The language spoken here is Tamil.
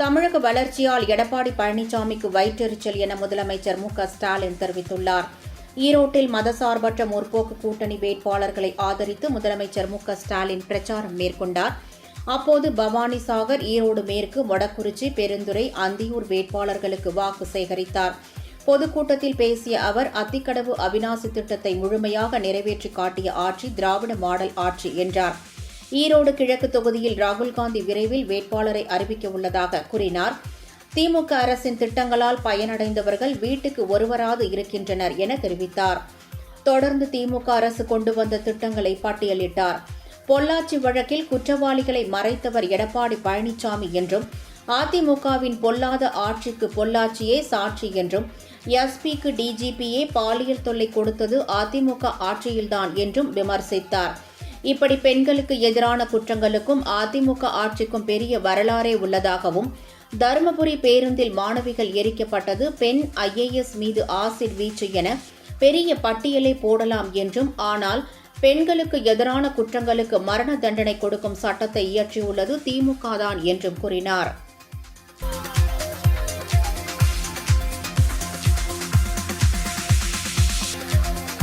தமிழக வளர்ச்சியால் எடப்பாடி பழனிசாமிக்கு வயிற்றெரிச்சல் என முதலமைச்சர் மு.க.ஸ்டாலின் தெரிவித்துள்ளார். ஈரோட்டில் மதசார்பற்ற முற்போக்கு கூட்டணி வேட்பாளர்களை ஆதரித்து முதலமைச்சர் மு.க.ஸ்டாலின் பிரச்சாரம் மேற்கொண்டார். அப்போது பவானிசாகர், ஈரோடு மேற்கு, மொடக்குறிச்சி, பெருந்துறை, அந்தியூர் வேட்பாளர்களுக்கு வாக்கு சேகரித்தார். பொதுக்கூட்டத்தில் பேசிய அவர், அத்திக்கடவு அவிநாசி திட்டத்தை முழுமையாக நிறைவேற்றி காட்டிய ஆட்சி திராவிட மாடல் ஆட்சி என்றார். ஈரோடு கிழக்கு தொகுதியில் ராகுல்காந்தி விரைவில் வேட்பாளரை அறிவிக்க உள்ளதாக கூறினார். திமுக அரசின் திட்டங்களால் பயனடைந்தவர்கள் வீட்டுக்கு ஒருவராது இருக்கின்றனர் என தெரிவித்தார். தொடர்ந்து திமுக அரசு கொண்டு வந்த திட்டங்களை பட்டியலிட்டார். பொள்ளாச்சி வழக்கில் குற்றவாளிகளை மறைத்தவர் எடப்பாடி பழனிசாமி என்றும், அதிமுகவின் பொல்லாத ஆட்சிக்கு பொள்ளாச்சியே சாட்சி என்றும், எஸ்பிக்கு டிஜிபியே பாலியல் தொல்லை கொடுத்தது அதிமுக ஆட்சியில்தான் என்றும் விமர்சித்தார். இப்படி பெண்களுக்கு எதிரான குற்றங்களுக்கும் அதிமுக ஆட்சிக்கும் பெரிய வரலாறே உள்ளதாகவும், தருமபுரி பேருந்தில் மாணவிகள் எரிக்கப்பட்டது, பெண் IAS மீது ஆசிட் வீச்சு என பெரிய பட்டியலை போடலாம் என்றும், ஆனால் பெண்களுக்கு எதிரான குற்றங்களுக்கு மரண தண்டனை கொடுக்கும் சட்டத்தை இயற்றியுள்ளது திமுக தான் என்றும் கூறினார்.